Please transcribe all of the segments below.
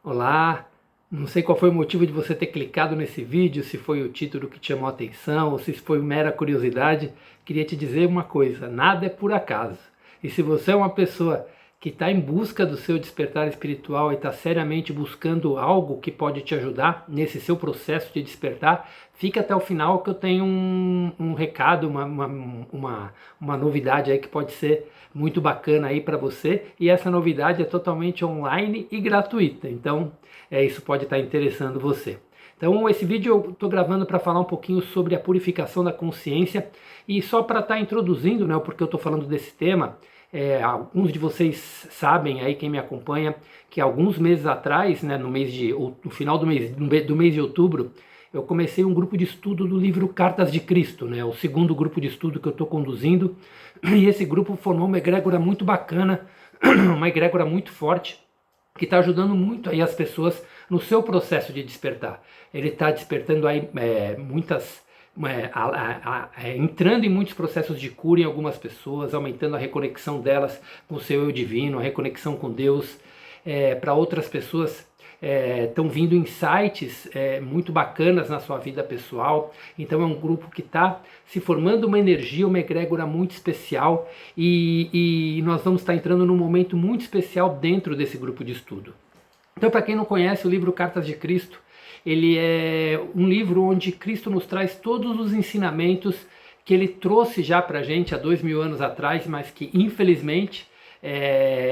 Olá, não sei qual foi o motivo de você ter clicado nesse vídeo, se foi o título que te chamou a atenção ou se foi mera curiosidade. Queria te dizer uma coisa, nada é por acaso. E se você é uma pessoa que está em busca do seu despertar espiritual e está seriamente buscando algo que pode te ajudar nesse seu processo de despertar, fica até o final que eu tenho um recado, uma novidade aí que pode ser muito bacana aí para você, e essa novidade é totalmente online e gratuita, então isso pode estar interessando você. Então esse vídeo eu estou gravando para falar um pouquinho sobre a purificação da consciência, e só para estar introduzindo, né, porque eu estou falando desse tema, alguns de vocês sabem aí, quem me acompanha, que alguns meses atrás, né, no final do mês de outubro, eu comecei um grupo de estudo do livro Cartas de Cristo, né, o segundo grupo de estudo que eu estou conduzindo, e esse grupo formou uma egrégora muito bacana, uma egrégora muito forte, que está ajudando muito aí as pessoas no seu processo de despertar. Ele está despertando aí entrando em muitos processos de cura em algumas pessoas, aumentando a reconexão delas com o seu eu divino, a reconexão com Deus. Para outras pessoas estão vindo insights muito bacanas na sua vida pessoal. Então é um grupo que está se formando uma energia, uma egrégora muito especial, e nós vamos estar entrando num momento muito especial dentro desse grupo de estudo. Então, para quem não conhece o livro Cartas de Cristo, ele é um livro onde Cristo nos traz todos os ensinamentos que ele trouxe já para a gente há 2000 anos atrás, mas que infelizmente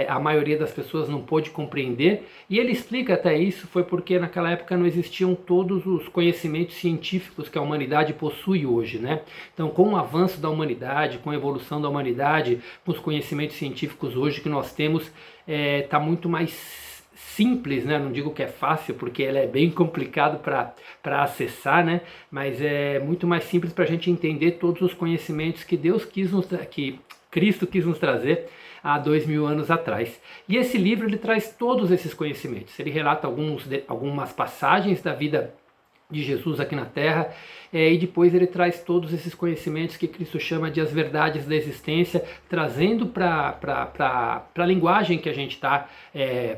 a maioria das pessoas não pôde compreender. E ele explica até isso, foi porque naquela época não existiam todos os conhecimentos científicos que a humanidade possui hoje, né? Então, com o avanço da humanidade, com a evolução da humanidade, com os conhecimentos científicos hoje que nós temos, está muito mais simples, né? Não digo que é fácil, porque ela é bem complicado para acessar, né? Mas é muito mais simples para a gente entender todos os conhecimentos que que Cristo quis nos trazer há 2000 anos atrás. E esse livro ele traz todos esses conhecimentos. Ele relata algumas passagens da vida de Jesus aqui na Terra, e depois ele traz todos esses conhecimentos que Cristo chama de as verdades da existência, trazendo para a linguagem que a gente está,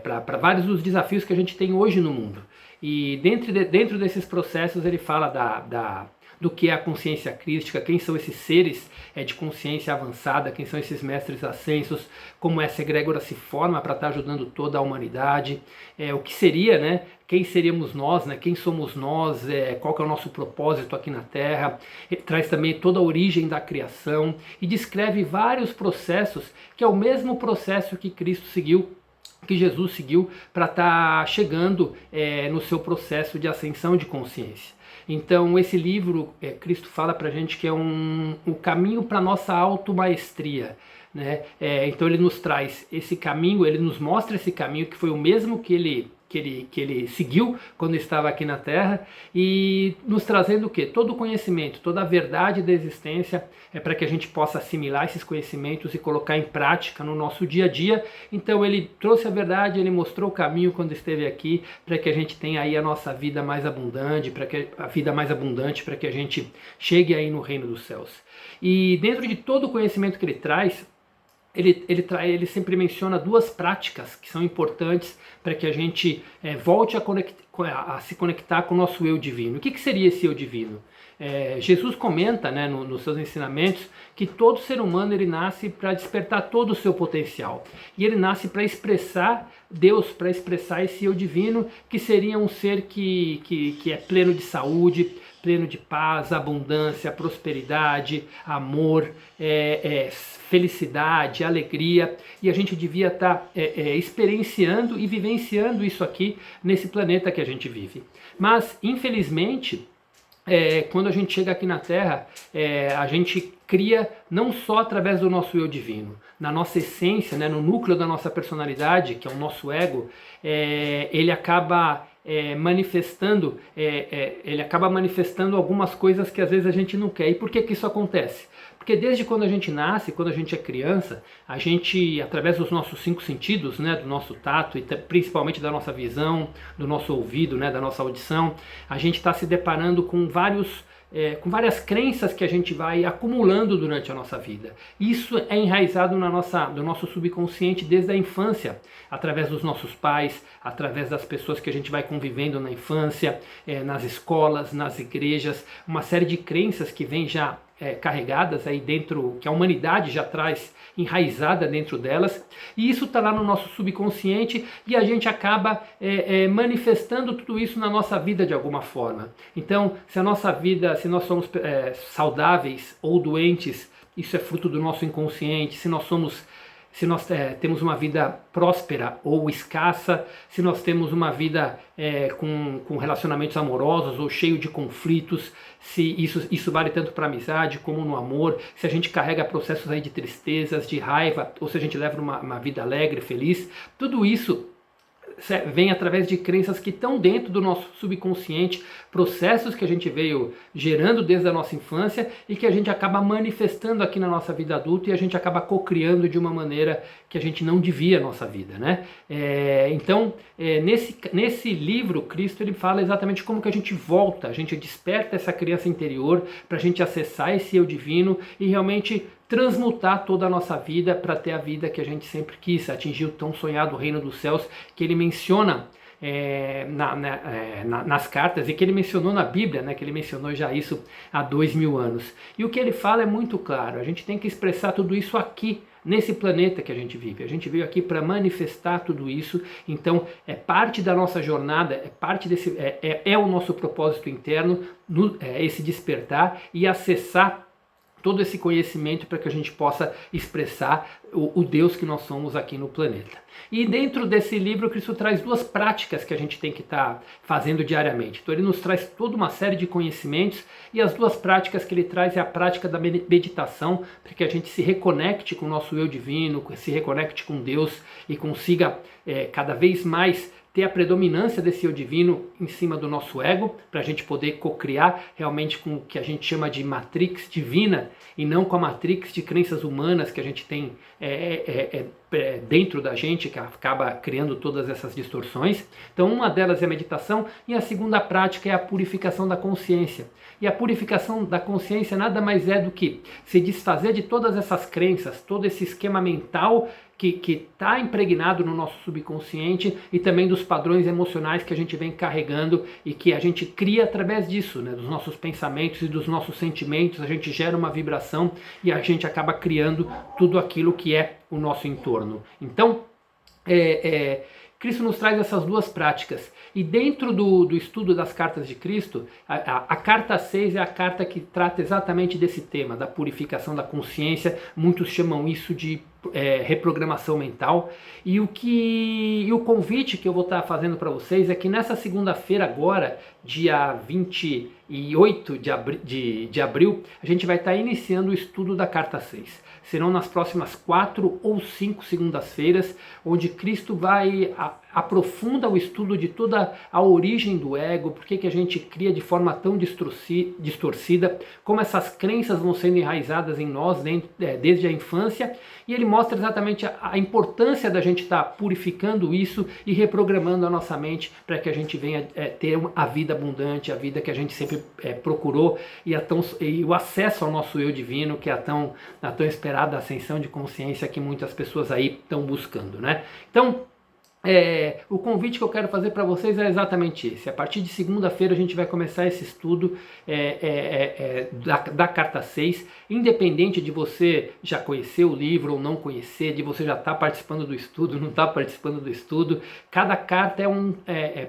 para vários dos desafios que a gente tem hoje no mundo. E dentro desses processos ele fala do que é a consciência crística, quem são esses seres de consciência avançada, quem são esses mestres ascensos, como essa egrégora se forma para estar ajudando toda a humanidade, o que seria, né? Quem seríamos nós, né? Quem somos nós, qual que é o nosso propósito aqui na Terra. Ele traz também toda a origem da criação e descreve vários processos, que é o mesmo processo que Cristo seguiu, que Jesus seguiu para estar chegando no seu processo de ascensão de consciência. Então esse livro, Cristo fala para a gente que é um caminho para a nossa automaestria, né? Então ele nos traz esse caminho, ele nos mostra esse caminho que foi o mesmo que ele seguiu quando estava aqui na Terra, e nos trazendo o quê? Todo o conhecimento, toda a verdade da existência, para que a gente possa assimilar esses conhecimentos e colocar em prática no nosso dia a dia. Então ele trouxe a verdade, ele mostrou o caminho quando esteve aqui, para que a gente tenha aí a nossa vida mais abundante, para que a gente chegue aí no reino dos céus. E dentro de todo o conhecimento que ele traz, ele sempre menciona duas práticas que são importantes para que a gente volte a se conectar com o nosso eu divino. O que seria esse eu divino? Jesus comenta, né, nos seus ensinamentos, que todo ser humano ele nasce para despertar todo o seu potencial. E ele nasce para expressar Deus, para expressar esse eu divino, que seria um ser que é pleno de saúde, pleno de paz, abundância, prosperidade, amor, felicidade, alegria, e a gente devia estar experienciando e vivenciando isso aqui nesse planeta que a gente vive. Mas, infelizmente, quando a gente chega aqui na Terra, a gente cria não só através do nosso eu divino, na nossa essência, né, no núcleo da nossa personalidade, que é o nosso ego, ele acaba manifestando algumas coisas que às vezes a gente não quer. E por que isso acontece? Porque desde quando a gente nasce, quando a gente é criança, a gente, através dos nossos 5 sentidos, né, do nosso tato e principalmente da nossa visão, do nosso ouvido, né, da nossa audição, a gente está se deparando com vários com várias crenças que a gente vai acumulando durante a nossa vida. Isso é enraizado no nosso subconsciente desde a infância, através dos nossos pais, através das pessoas que a gente vai convivendo na infância, nas escolas, nas igrejas, uma série de crenças que vem já carregadas aí dentro, que a humanidade já traz enraizada dentro delas, e isso está lá no nosso subconsciente e a gente acaba manifestando tudo isso na nossa vida de alguma forma. Então, se a nossa vida, se nós somos saudáveis ou doentes, isso é fruto do nosso inconsciente. Se nós temos uma vida próspera ou escassa, se nós temos uma vida com relacionamentos amorosos ou cheio de conflitos, se isso vale tanto para amizade como no amor, se a gente carrega processos aí de tristezas, de raiva, ou se a gente leva uma vida alegre, feliz, tudo isso vem através de crenças que estão dentro do nosso subconsciente, processos que a gente veio gerando desde a nossa infância e que a gente acaba manifestando aqui na nossa vida adulta, e a gente acaba cocriando de uma maneira que a gente não devia a nossa vida, né? Então, nesse livro, Cristo ele fala exatamente como que a gente volta, a gente desperta essa criança interior para a gente acessar esse eu divino e realmente transmutar toda a nossa vida para ter a vida que a gente sempre quis, atingir o tão sonhado reino dos céus que ele menciona nas cartas, e que ele mencionou na Bíblia, né, que ele mencionou já isso há 2000 anos. E o que ele fala é muito claro, a gente tem que expressar tudo isso aqui, nesse planeta que a gente vive. A gente veio aqui para manifestar tudo isso, então é parte da nossa jornada, é parte desse, o nosso propósito interno, esse despertar e acessar todo esse conhecimento para que a gente possa expressar o Deus que nós somos aqui no planeta. E dentro desse livro, Cristo traz duas práticas que a gente tem que estar fazendo diariamente. Então ele nos traz toda uma série de conhecimentos, e as duas práticas que ele traz é a prática da meditação, para que a gente se reconecte com o nosso eu divino, se reconecte com Deus e consiga cada vez mais ter a predominância desse eu divino em cima do nosso ego, para a gente poder cocriar realmente com o que a gente chama de matrix divina, e não com a matrix de crenças humanas que a gente tem dentro da gente, que acaba criando todas essas distorções. Então uma delas é a meditação, e a segunda prática é a purificação da consciência. E a purificação da consciência nada mais é do que se desfazer de todas essas crenças, todo esse esquema mental que está impregnado no nosso subconsciente, e também dos padrões emocionais que a gente vem carregando e que a gente cria através disso, né, dos nossos pensamentos e dos nossos sentimentos. A gente gera uma vibração e a gente acaba criando tudo aquilo que é o nosso entorno. Então, Cristo nos traz essas duas práticas. E dentro do estudo das cartas de Cristo, a carta 6 é a carta que trata exatamente desse tema, da purificação da consciência. Muitos chamam isso de reprogramação mental. E o convite que eu vou estar fazendo para vocês é que nessa segunda-feira agora, dia 28 de abril, a gente vai estar iniciando o estudo da carta 6. Serão nas próximas 4 ou 5 segundas-feiras, onde Cristo vai aprofunda o estudo de toda a origem do ego, por que a gente cria de forma tão distorcida, como essas crenças vão sendo enraizadas em nós desde a infância, e ele mostra exatamente a importância da gente estar purificando isso e reprogramando a nossa mente para que a gente venha ter a vida abundante, a vida que a gente sempre procurou, e o acesso ao nosso eu divino, que é a tão esperada ascensão de consciência que muitas pessoas aí estão buscando, né? Então, o convite que eu quero fazer para vocês é exatamente esse. A partir de segunda-feira a gente vai começar esse estudo da carta 6, independente de você já conhecer o livro ou não conhecer, de você já estar participando do estudo, não estar participando do estudo. Cada carta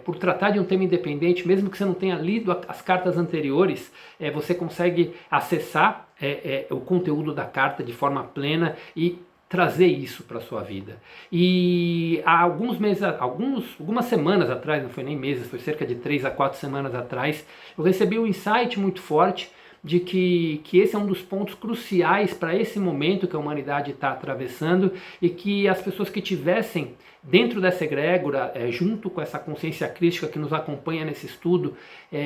por tratar de um tema independente, mesmo que você não tenha lido as cartas anteriores, você consegue acessar o conteúdo da carta de forma plena e trazer isso para a sua vida. E há algumas semanas atrás, não foi nem meses, foi cerca de 3 a 4 semanas atrás, eu recebi um insight muito forte de que esse é um dos pontos cruciais para esse momento que a humanidade está atravessando, e que as pessoas que tivessem dentro dessa egrégora, junto com essa consciência crística que nos acompanha nesse estudo,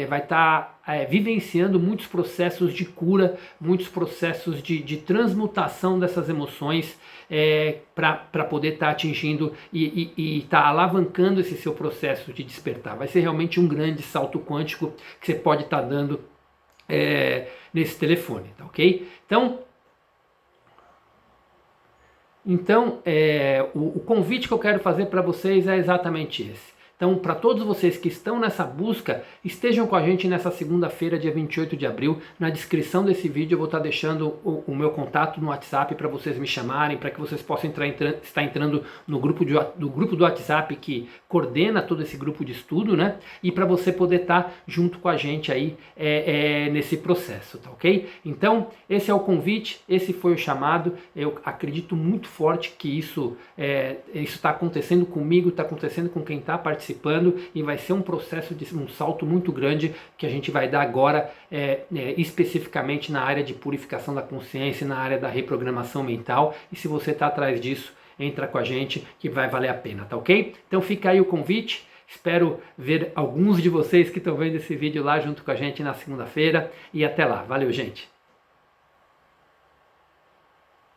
vai estar vivenciando muitos processos de cura, muitos processos de transmutação dessas emoções, para poder estar atingindo e estar alavancando esse seu processo de despertar. Vai ser realmente um grande salto quântico que você pode estar dando nesse telefone, tá ok? Então, o convite que eu quero fazer para vocês é exatamente esse. Então, para todos vocês que estão nessa busca, estejam com a gente nessa segunda-feira, dia 28 de abril. Na descrição desse vídeo eu vou estar deixando o meu contato no WhatsApp para vocês me chamarem, para que vocês possam estar entrando no grupo do WhatsApp que coordena todo esse grupo de estudo, né? E para você poder estar junto com a gente aí nesse processo, tá ok? Então, esse é o convite, esse foi o chamado. Eu acredito muito forte que isso está acontecendo comigo, está acontecendo com quem está participando, e vai ser um processo de um salto muito grande que a gente vai dar agora especificamente na área de purificação da consciência, na área da reprogramação mental. E se você está atrás disso, entra com a gente que vai valer a pena, tá ok? Então fica aí o convite. Espero ver alguns de vocês que estão vendo esse vídeo lá junto com a gente na segunda-feira, e até lá. Valeu, gente!